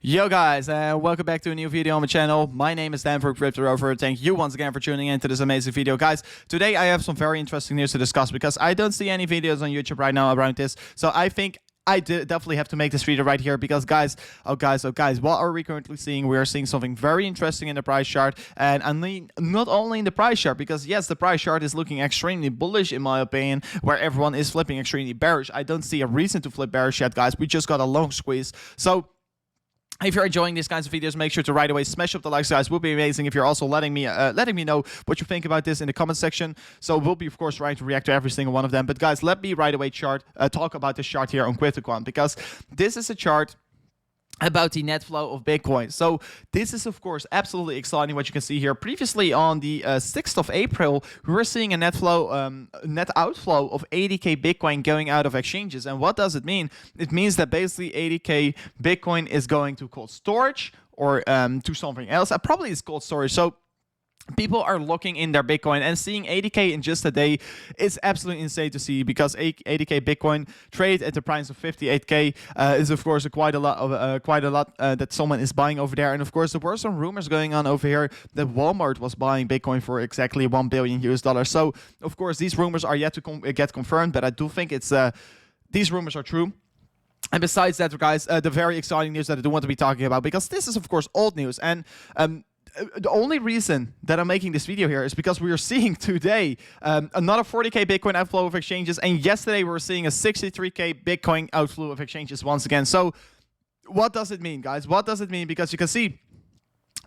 Yo guys, and welcome back to a new video on my channel. My name is Dan from Crypto Rover. Thank you once again for tuning in to this amazing video. Guys, today I have some very interesting news to discuss because I don't see any videos on YouTube right now around this. So I think I definitely have to make this video right here because guys, what are we currently seeing? We are seeing something very interesting in the price chart. And I mean, not only in the price chart, because yes, the price chart is looking extremely bullish in my opinion, where everyone is flipping extremely bearish. I don't see a reason to flip bearish yet, guys. We just got a long squeeze. So if you're enjoying these kinds of videos, make sure to right away smash up the likes, guys. Would be amazing if you're also letting me know what you think about this in the comment section. So we'll be, of course, trying to react to every single one of them. But guys, let me right away talk about this chart here on QuickToQuant, because this is a chart about the net flow of Bitcoin. So this is, of course, absolutely exciting what you can see here. Previously on the 6th of April, we were seeing a net outflow of 80k Bitcoin going out of exchanges. And what does it mean? It means that basically 80k Bitcoin is going to cold storage or to something else. Probably it's cold storage. So people are looking in their Bitcoin and seeing 80k in just a day. It's absolutely insane to see, because 80k Bitcoin trade at the price of 58k is of course quite a lot that someone is buying over there. And of course there were some rumors going on over here that Walmart was buying Bitcoin for exactly $1 billion US. So of course these rumors are yet to get confirmed, but I do think it's these rumors are true. And besides that, guys, the very exciting news that I do want to be talking about, because this is of course old news, and the only reason that I'm making this video here is because we are seeing today another 40k Bitcoin outflow of exchanges, and yesterday we were seeing a 63k Bitcoin outflow of exchanges once again. So what does it mean, guys? What does it mean? Because you can see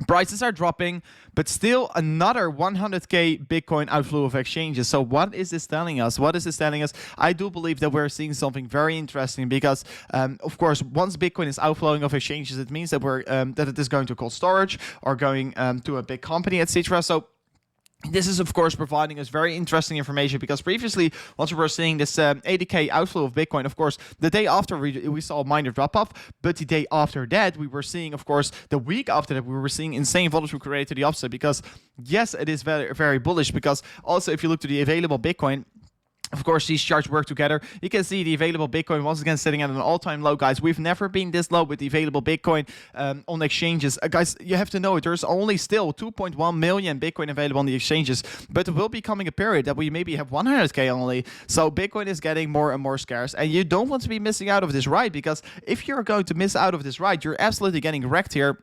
prices are dropping, but still another 100k Bitcoin outflow of exchanges. So what is this telling us? What is this telling us? I do believe that we're seeing something very interesting, because of course, once Bitcoin is outflowing of exchanges, it means that we're that it is going to cold storage or going to a big company, etc. So this is, of course, providing us very interesting information, because previously, once we were seeing this 80k outflow of Bitcoin, of course, the day after we saw a minor drop-off, but the day after that, we were seeing, of course, the week after that, we were seeing insane volatility created to the opposite, because, yes, it is very, very bullish, because also, if you look to the available Bitcoin, of course, these charts work together. You can see the available Bitcoin once again sitting at an all-time low, guys. We've never been this low with the available Bitcoin on exchanges. Guys, you have to know there's only still 2.1 million Bitcoin available on the exchanges, but there will be coming a period that we maybe have 100k only. So Bitcoin is getting more and more scarce, and you don't want to be missing out of this ride, because if you're going to miss out of this ride, you're absolutely getting wrecked here.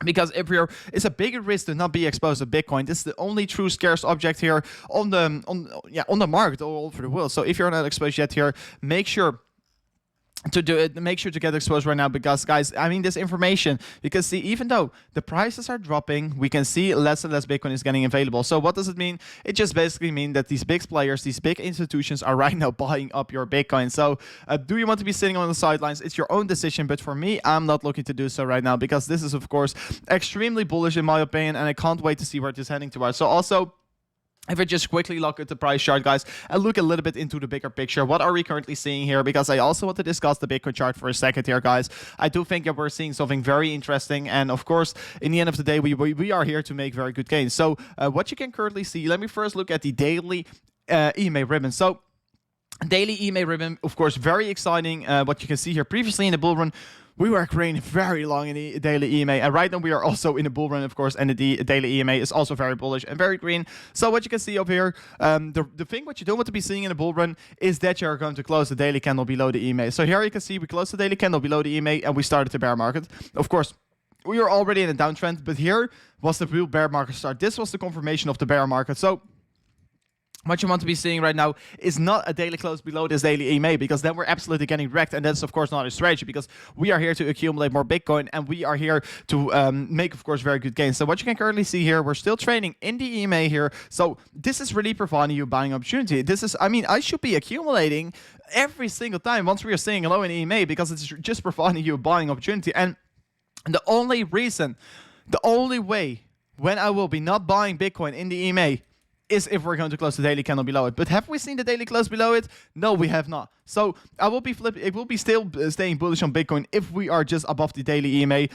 Because it's a bigger risk to not be exposed to Bitcoin. This is the only true scarce object here on the market all over the world. So if you're not exposed yet here, make sure to do it. Make sure to get exposed right now, because, guys, I mean, this information, because see, even though the prices are dropping, we can see less and less Bitcoin is getting available. So what does it mean? It just basically means that these big players, these big institutions are right now buying up your Bitcoin. So do you want to be sitting on the sidelines? It's your own decision, but for me, I'm not looking to do so right now, because this is, of course, extremely bullish in my opinion, and I can't wait to see where it is heading towards. So also, if I just quickly look at the price chart, guys, and look a little bit into the bigger picture, what are we currently seeing here? Because I also want to discuss the Bitcoin chart for a second here, guys. I do think that we're seeing something very interesting, and of course, in the end of the day, we are here to make very good gains. So what you can currently see, let me first look at the daily EMA ribbon. So daily EMA ribbon, of course, very exciting. What you can see here, previously in the bull run, we were green very long in the daily EMA, and right now we are also in a bull run, of course, and the daily EMA is also very bullish and very green. So what you can see over here, the thing what you don't want to be seeing in a bull run is that you're going to close the daily candle below the EMA. So here you can see we closed the daily candle below the EMA, and we started the bear market. Of course, we were already in a downtrend, but here was the real bear market start. This was the confirmation of the bear market. So what you want to be seeing right now is not a daily close below this daily EMA, because then we're absolutely getting wrecked, and that's of course not a strategy, because we are here to accumulate more Bitcoin, and we are here to make, of course, very good gains. So what you can currently see here, we're still trading in the EMA here. So this is really providing you a buying opportunity. This is, I mean, I should be accumulating every single time once we are seeing a low in EMA, because it's just providing you a buying opportunity. And the only way when I will be not buying Bitcoin in the EMA is if we're going to close the daily candle below it. But have we seen the daily close below it? No, we have not. So I will be it will be still staying bullish on Bitcoin if we are just above the daily EMA.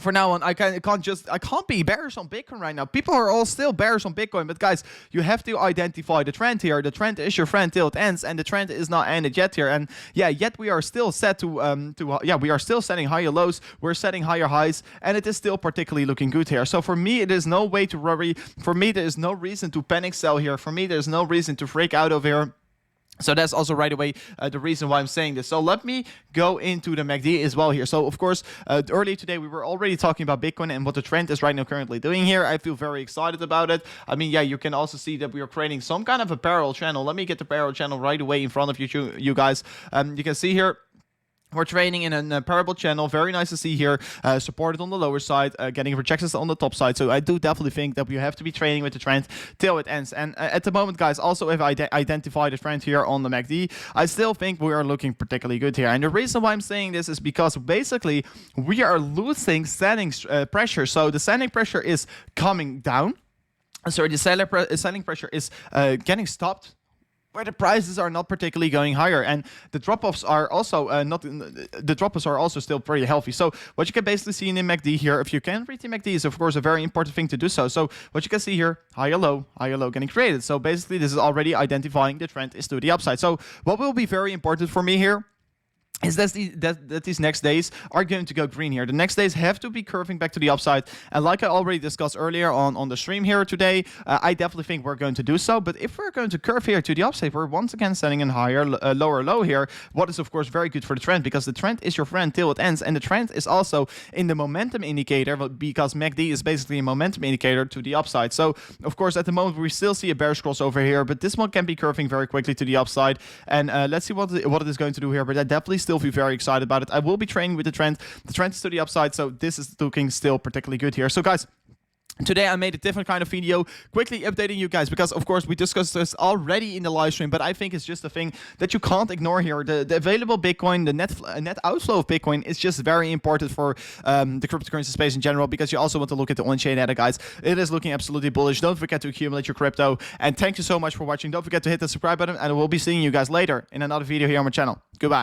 for now on, I can't be bearish on Bitcoin right now. People are all still bearish on Bitcoin, but guys, you have to identify the trend here. The trend is your friend till it ends, and the trend is not ended yet here. And yeah, yet we are still set to we are still setting higher lows. We're setting higher highs, and it is still particularly looking good here. So for me, it is no way to worry. For me, there is no reason to panic sell here. For me, there's no reason to freak out over here. So that's also right away the reason why I'm saying this. So let me go into the MACD as well here. So of course, earlier today we were already talking about Bitcoin and what the trend is right now currently doing here. I feel very excited about it. I mean, yeah, you can also see that we are creating some kind of a parallel channel. Let me get the parallel channel right away in front of you guys. You can see here, we're trading in a parabolic channel. Very nice to see here. Supported on the lower side, getting rejections on the top side. So I do definitely think that we have to be trading with the trend till it ends. And at the moment, guys, also if I identify the trend here on the MACD, I still think we are looking particularly good here. And the reason why I'm saying this is because basically we are losing selling pressure. So the selling pressure is coming down. Sorry, the selling pressure is getting stopped, where the prices are not particularly going higher, and the drop-offs are also still pretty healthy. So what you can basically see in the MACD here, if you can read the MACD, is of course a very important thing to do so. So what you can see here, higher low getting created. So basically this is already identifying the trend is to the upside. So what will be very important for me here is that these next days are going to go green here. The next days have to be curving back to the upside. And like I already discussed earlier on the stream here today, I definitely think we're going to do so. But if we're going to curve here to the upside, we're once again setting in higher, lower low here. What is, of course, very good for the trend, because the trend is your friend till it ends. And the trend is also in the momentum indicator, because MACD is basically a momentum indicator to the upside. So, of course, at the moment, we still see a bearish crossover here. But this one can be curving very quickly to the upside. And let's see what it is going to do here. But I definitely still feel very excited about it. I will be trading with the trend. The trend is to the upside, so this is looking still particularly good here. So guys, today I made a different kind of video, quickly updating you guys, because of course we discussed this already in the live stream, but I think it's just a thing that you can't ignore here. The available Bitcoin, the net outflow of Bitcoin is just very important for the cryptocurrency space in general, because you also want to look at the on-chain data, guys. It is looking absolutely bullish. Don't forget to accumulate your crypto, and thank you so much for watching. Don't forget to hit the subscribe button, and we'll be seeing you guys later in another video here on my channel. Goodbye.